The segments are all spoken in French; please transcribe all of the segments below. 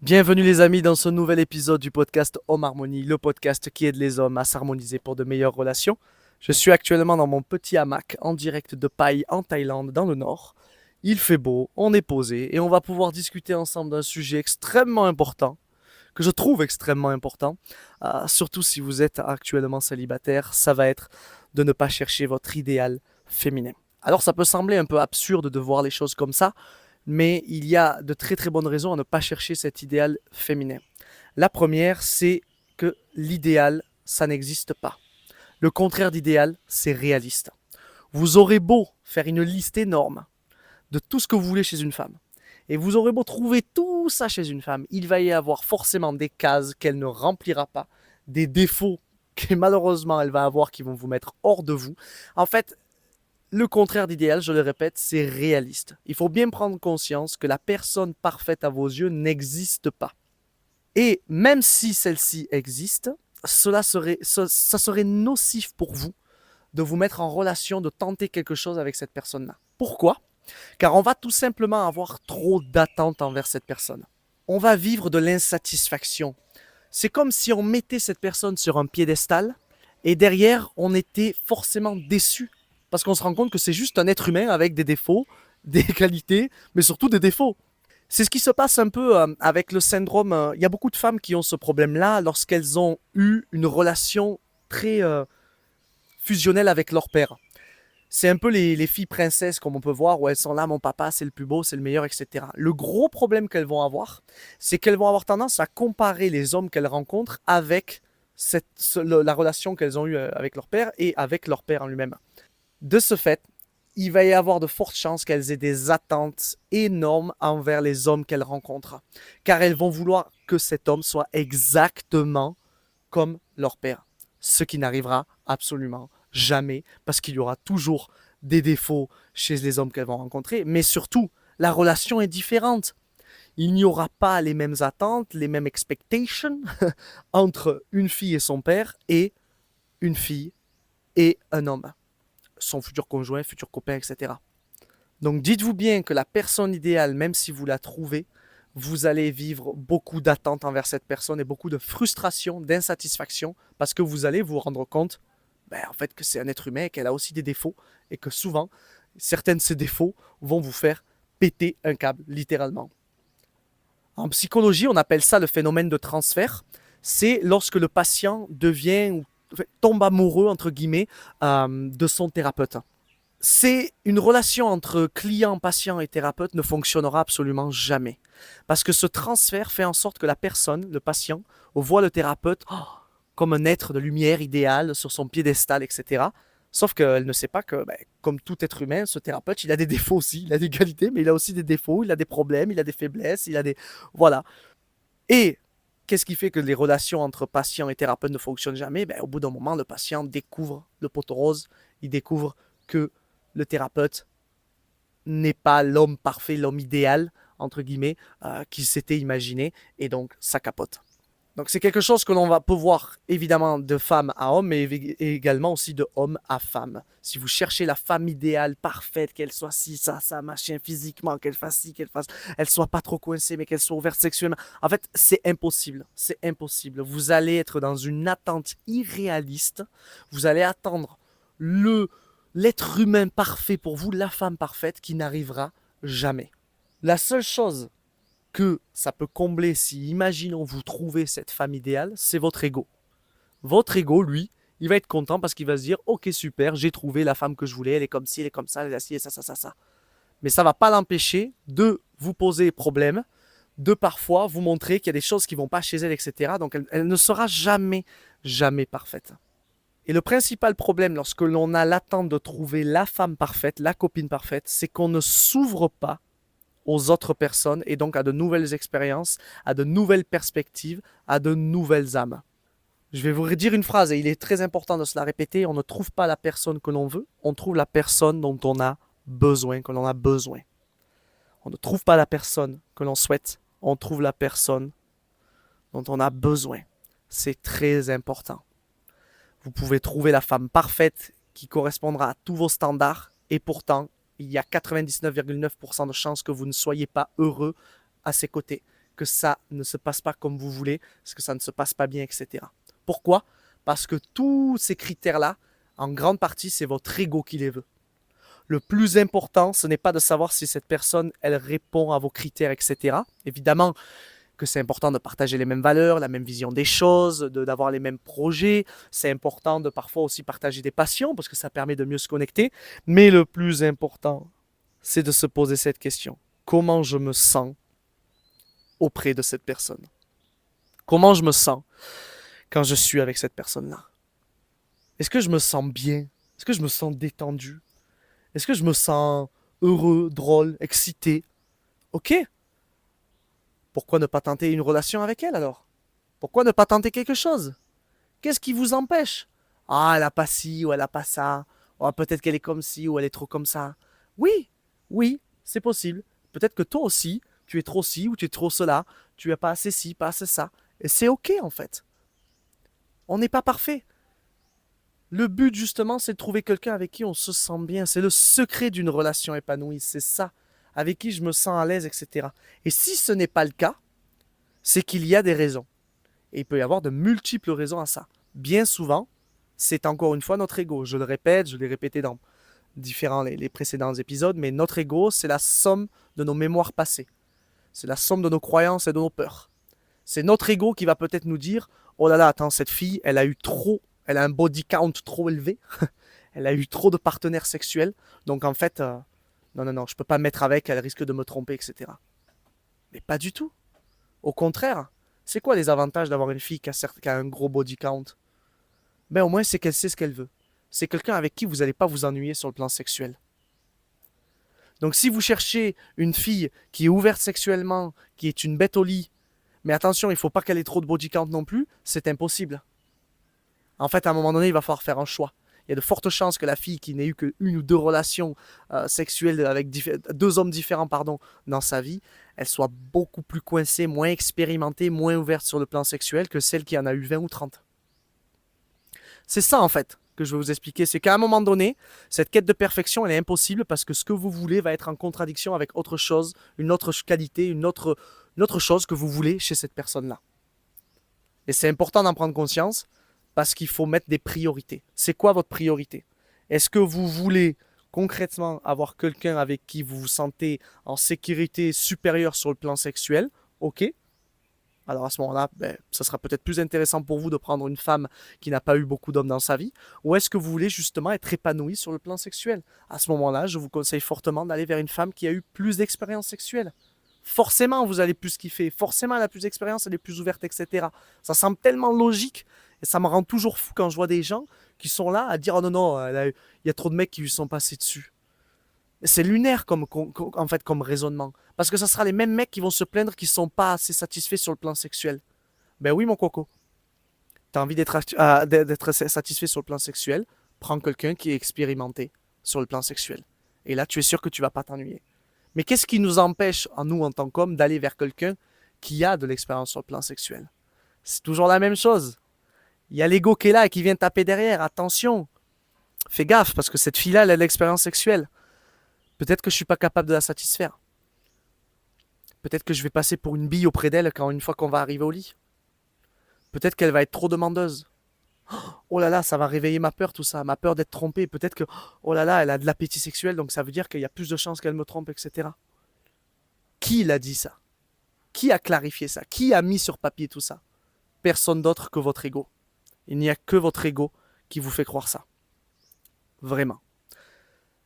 Bienvenue les amis dans ce nouvel épisode du podcast Homme Harmonie, le podcast qui aide les hommes à s'harmoniser pour de meilleures relations. Je suis actuellement dans mon petit hamac en direct de Pai en Thaïlande dans le nord. Il fait beau, on est posé et on va pouvoir discuter ensemble d'un sujet extrêmement important, que je trouve extrêmement important, surtout si vous êtes actuellement célibataire, ça va être de ne pas chercher votre idéal féminin. Alors ça peut sembler un peu absurde de voir les choses comme ça, mais il y a de très très bonnes raisons à ne pas chercher cet idéal féminin. La première, c'est que l'idéal, ça n'existe pas. Le contraire d'idéal, c'est réaliste. Vous aurez beau faire une liste énorme de tout ce que vous voulez chez une femme, et vous aurez beau trouver tout ça chez une femme, il va y avoir forcément des cases qu'elle ne remplira pas, des défauts que malheureusement elle va avoir qui vont vous mettre hors de vous. En fait, le contraire d'idéal, je le répète, c'est réaliste. Il faut bien prendre conscience que la personne parfaite à vos yeux n'existe pas. Et même si celle-ci existe, ça serait nocif pour vous de vous mettre en relation, de tenter quelque chose avec cette personne-là. Pourquoi? Car on va tout simplement avoir trop d'attentes envers cette personne. On va vivre de l'insatisfaction. C'est comme si on mettait cette personne sur un piédestal et derrière, on était forcément déçu parce qu'on se rend compte que c'est juste un être humain avec des défauts, des qualités, mais surtout des défauts. C'est ce qui se passe un peu avec le syndrome. Il y a beaucoup de femmes qui ont ce problème-là lorsqu'elles ont eu une relation très fusionnelle avec leur père. C'est un peu les filles princesses, comme on peut voir, où elles sont là, mon papa, c'est le plus beau, c'est le meilleur, etc. Le gros problème qu'elles vont avoir, c'est qu'elles vont avoir tendance à comparer les hommes qu'elles rencontrent avec la relation qu'elles ont eue avec leur père et avec leur père en lui-même. De ce fait, il va y avoir de fortes chances qu'elles aient des attentes énormes envers les hommes qu'elles rencontrent. Car elles vont vouloir que cet homme soit exactement comme leur père. Ce qui n'arrivera absolument jamais, parce qu'il y aura toujours des défauts chez les hommes qu'elles vont rencontrer, mais surtout, la relation est différente. Il n'y aura pas les mêmes attentes, les mêmes expectations entre une fille et son père et une fille et un homme, son futur conjoint, futur copain, etc. Donc dites-vous bien que la personne idéale, même si vous la trouvez, vous allez vivre beaucoup d'attentes envers cette personne et beaucoup de frustration, d'insatisfaction, parce que vous allez vous rendre compte en fait, que c'est un être humain et qu'elle a aussi des défauts, et que souvent, certains de ces défauts vont vous faire péter un câble, littéralement. En psychologie, on appelle ça le phénomène de transfert. C'est lorsque le patient devient ou tombe amoureux, entre guillemets, de son thérapeute. C'est une relation entre client, patient et thérapeute ne fonctionnera absolument jamais. Parce que ce transfert fait en sorte que la personne, le patient, voit le thérapeute comme un être de lumière idéal sur son piédestal, etc. Sauf qu'elle ne sait pas que, comme tout être humain, ce thérapeute, il a des défauts aussi. Il a des qualités, mais il a aussi des défauts, il a des problèmes, il a des faiblesses, il a des... Voilà. Et qu'est-ce qui fait que les relations entre patient et thérapeute ne fonctionnent jamais? Au bout d'un moment, le patient découvre le poteau rose, il découvre que le thérapeute n'est pas l'homme parfait, l'homme idéal, entre guillemets, qu'il s'était imaginé, et donc ça capote. Donc c'est quelque chose que l'on va pouvoir évidemment de femme à homme, mais également aussi de homme à femme. Si vous cherchez la femme idéale, parfaite, qu'elle soit ci, ça, machin, physiquement, qu'elle fasse ci, qu'elle fasse, elle soit pas trop coincée, mais qu'elle soit ouverte sexuellement. En fait, c'est impossible. C'est impossible. Vous allez être dans une attente irréaliste. Vous allez attendre le l'être humain parfait pour vous, la femme parfaite, qui n'arrivera jamais. La seule chose que ça peut combler si, imaginons, vous trouvez cette femme idéale, c'est votre ego. Votre ego, lui, il va être content parce qu'il va se dire, ok, super, j'ai trouvé la femme que je voulais, elle est comme ci, elle est comme ça, elle est ci, ça. Mais ça va pas l'empêcher de vous poser problème, de parfois vous montrer qu'il y a des choses qui vont pas chez elle, etc. Donc elle ne sera jamais, jamais parfaite. Et le principal problème lorsque l'on a l'attente de trouver la femme parfaite, la copine parfaite, c'est qu'on ne s'ouvre pas aux autres personnes et donc à de nouvelles expériences, à de nouvelles perspectives, à de nouvelles âmes. Je vais vous redire une phrase et il est très important de se la répéter. On ne trouve pas la personne que l'on veut, on trouve la personne dont on a besoin, que l'on a besoin. On ne trouve pas la personne que l'on souhaite, on trouve la personne dont on a besoin. C'est très important. Vous pouvez trouver la femme parfaite qui correspondra à tous vos standards et pourtant, il y a 99,9% de chances que vous ne soyez pas heureux à ses côtés, que ça ne se passe pas comme vous voulez, parce que ça ne se passe pas bien, etc. Pourquoi? Parce que tous ces critères-là, en grande partie, c'est votre ego qui les veut. Le plus important, ce n'est pas de savoir si cette personne, elle répond à vos critères, etc. Évidemment que c'est important de partager les mêmes valeurs, la même vision des choses, d'avoir les mêmes projets. C'est important de parfois aussi partager des passions, parce que ça permet de mieux se connecter. Mais le plus important, c'est de se poser cette question. Comment je me sens auprès de cette personne? Comment je me sens quand je suis avec cette personne-là? Est-ce que je me sens bien? Est-ce que je me sens détendu? Est-ce que je me sens heureux, drôle, excité? Ok. Pourquoi ne pas tenter une relation avec elle alors? Pourquoi ne pas tenter quelque chose? Qu'est-ce qui vous empêche? Ah, elle a pas ci ou elle a pas ça. Oh, peut-être qu'elle est comme ci ou elle est trop comme ça. Oui, oui, c'est possible. Peut-être que toi aussi, tu es trop ci ou tu es trop cela. Tu es pas assez ci, pas assez ça. Et c'est ok en fait. On n'est pas parfait. Le but justement, c'est de trouver quelqu'un avec qui on se sent bien. C'est le secret d'une relation épanouie. C'est ça. Avec qui je me sens à l'aise, etc. Et si ce n'est pas le cas, c'est qu'il y a des raisons. Et il peut y avoir de multiples raisons à ça. Bien souvent, c'est encore une fois notre ego. Je le répète, je l'ai répété dans les précédents épisodes, mais notre ego, c'est la somme de nos mémoires passées. C'est la somme de nos croyances et de nos peurs. C'est notre ego qui va peut-être nous dire, oh là là, attends, cette fille, elle a un body count trop élevé, elle a eu trop de partenaires sexuels, donc en fait, non, je peux pas me mettre avec, elle risque de me tromper, etc. Mais pas du tout. Au contraire, c'est quoi les avantages d'avoir une fille qui a un gros body count? Ben au moins c'est qu'elle sait ce qu'elle veut. C'est quelqu'un avec qui vous n'allez pas vous ennuyer sur le plan sexuel. Donc si vous cherchez une fille qui est ouverte sexuellement, qui est une bête au lit, mais attention, il ne faut pas qu'elle ait trop de body count non plus, c'est impossible. En fait, à un moment donné, il va falloir faire un choix. Il y a de fortes chances que la fille qui n'ait eu qu'une ou deux relations sexuelles avec deux hommes différents dans sa vie, elle soit beaucoup plus coincée, moins expérimentée, moins ouverte sur le plan sexuel que celle qui en a eu 20 ou 30. C'est ça en fait que je vais vous expliquer, c'est qu'à un moment donné, cette quête de perfection, elle est impossible parce que ce que vous voulez va être en contradiction avec autre chose, une autre qualité, une autre chose que vous voulez chez cette personne-là. Et c'est important d'en prendre conscience parce qu'il faut mettre des priorités. C'est quoi votre priorité? Est-ce que vous voulez concrètement avoir quelqu'un avec qui vous vous sentez en sécurité supérieure sur le plan sexuel? Ok. Alors à ce moment-là, ça sera peut-être plus intéressant pour vous de prendre une femme qui n'a pas eu beaucoup d'hommes dans sa vie. Ou est-ce que vous voulez justement être épanoui sur le plan sexuel? À ce moment-là, je vous conseille fortement d'aller vers une femme qui a eu plus d'expérience sexuelle. Forcément, vous allez plus kiffer. Forcément, elle a plus d'expérience, elle est plus ouverte, etc. Ça semble tellement logique et ça me rend toujours fou quand je vois des gens qui sont là à dire oh non, il y a trop de mecs qui lui sont passés dessus. C'est lunaire en fait, comme raisonnement. Parce que ça sera les mêmes mecs qui vont se plaindre qu'ils ne sont pas assez satisfaits sur le plan sexuel. Ben oui, mon coco. T'as envie d'être satisfait sur le plan sexuel, prends quelqu'un qui est expérimenté sur le plan sexuel. Et là, tu es sûr que tu vas pas t'ennuyer. Mais qu'est-ce qui nous empêche, nous en tant qu'hommes, d'aller vers quelqu'un qui a de l'expérience sur le plan sexuel? C'est toujours la même chose. Il y a l'ego qui est là et qui vient taper derrière. Attention, fais gaffe parce que cette fille-là, elle a de l'expérience sexuelle. Peut-être que je ne suis pas capable de la satisfaire. Peut-être que je vais passer pour une bille auprès d'elle une fois qu'on va arriver au lit. Peut-être qu'elle va être trop demandeuse. Oh là là, ça va réveiller ma peur, tout ça, ma peur d'être trompée. Peut-être que, oh là là, elle a de l'appétit sexuel, donc ça veut dire qu'il y a plus de chances qu'elle me trompe, etc. Qui l'a dit ça? Qui a clarifié ça? Qui a mis sur papier tout ça? Personne d'autre que votre ego. Il n'y a que votre ego qui vous fait croire ça. Vraiment.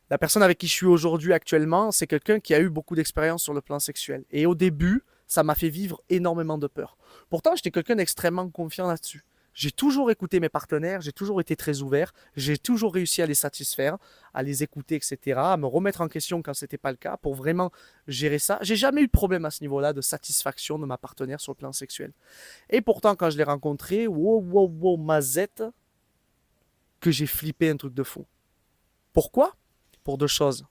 La personne avec qui je suis aujourd'hui actuellement, c'est quelqu'un qui a eu beaucoup d'expérience sur le plan sexuel. Et au début, ça m'a fait vivre énormément de peur. Pourtant, j'étais quelqu'un d'extrêmement confiant là-dessus. J'ai toujours écouté mes partenaires, j'ai toujours été très ouvert, j'ai toujours réussi à les satisfaire, à les écouter, etc., à me remettre en question quand c'était pas le cas, pour vraiment gérer ça. J'ai jamais eu de problème à ce niveau-là de satisfaction de ma partenaire sur le plan sexuel. Et pourtant, quand je l'ai rencontrée, wow, mazette, que j'ai flippé un truc de fou. Pourquoi? Pour deux choses.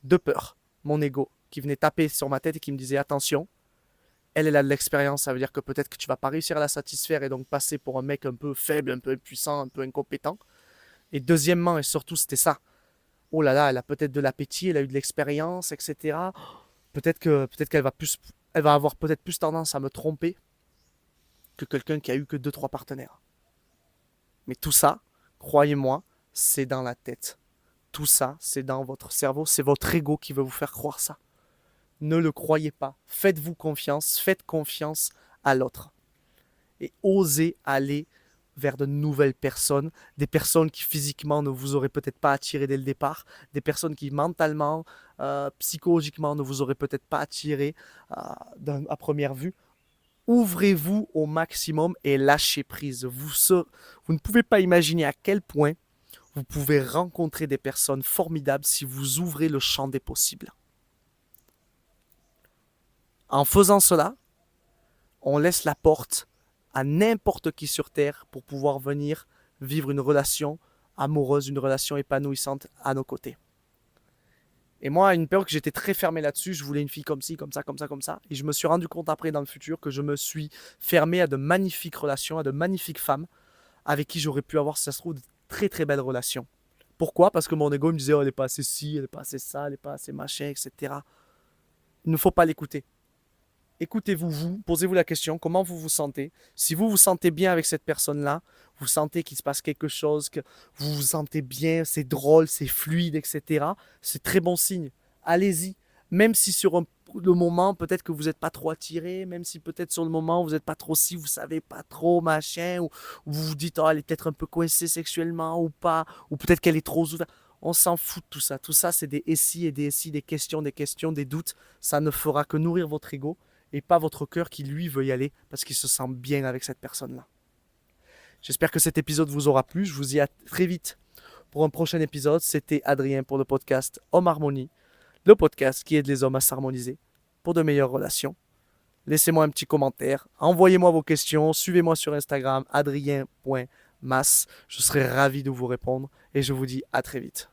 Deux peurs. Mon ego, qui venait taper sur ma tête et qui me disait attention, elle a de l'expérience, ça veut dire que peut-être que tu vas pas réussir à la satisfaire et donc passer pour un mec un peu faible, un peu impuissant, un peu incompétent. Et deuxièmement, et surtout, c'était ça. Oh là là, elle a peut-être de l'appétit, elle a eu de l'expérience, etc. Peut-être qu'elle va plus elle va avoir peut-être plus tendance à me tromper que quelqu'un qui a eu que deux, trois partenaires. Mais tout ça, croyez-moi, c'est dans la tête. Tout ça, c'est dans votre cerveau, c'est votre ego qui veut vous faire croire ça. Ne le croyez pas. Faites-vous confiance, faites confiance à l'autre. Et osez aller vers de nouvelles personnes, des personnes qui physiquement ne vous auraient peut-être pas attiré dès le départ, des personnes qui mentalement, psychologiquement ne vous auraient peut-être pas attiré à première vue. Ouvrez-vous au maximum et lâchez prise. Vous ne pouvez pas imaginer à quel point vous pouvez rencontrer des personnes formidables si vous ouvrez le champ des possibles. En faisant cela, on laisse la porte à n'importe qui sur Terre pour pouvoir venir vivre une relation amoureuse, une relation épanouissante à nos côtés. Et moi, à une période que j'étais très fermé là-dessus, je voulais une fille comme ci, comme ça, comme ça, comme ça. Et je me suis rendu compte après dans le futur que je me suis fermé à de magnifiques relations, à de magnifiques femmes avec qui j'aurais pu avoir, si ça se trouve, de très très belles relations. Pourquoi? Parce que mon ego me disait, oh, elle n'est pas assez ci, elle n'est pas assez ça, elle n'est pas assez machin, etc. Il ne faut pas l'écouter. Écoutez-vous, vous, posez-vous la question, comment vous vous sentez? Si vous vous sentez bien avec cette personne-là, vous sentez qu'il se passe quelque chose, que vous vous sentez bien, c'est drôle, c'est fluide, etc. C'est très bon signe. Allez-y. Même si le moment, peut-être que vous n'êtes pas trop attiré, même si peut-être sur le moment, vous n'êtes pas trop si, vous savez pas trop, machin, ou vous vous dites, oh, elle est peut-être un peu coincée sexuellement ou pas, ou peut-être qu'elle est trop ouverte. On s'en fout de tout ça. Tout ça, c'est des et si, des questions, des doutes. Ça ne fera que nourrir votre ego et pas votre cœur qui lui veut y aller parce qu'il se sent bien avec cette personne-là. J'espère que cet épisode vous aura plu. Je vous dis à très vite pour un prochain épisode. C'était Adrien pour le podcast Homme Harmonie, le podcast qui aide les hommes à s'harmoniser pour de meilleures relations. Laissez-moi un petit commentaire, envoyez-moi vos questions, suivez-moi sur Instagram adrien.mas. Je serai ravi de vous répondre et je vous dis à très vite.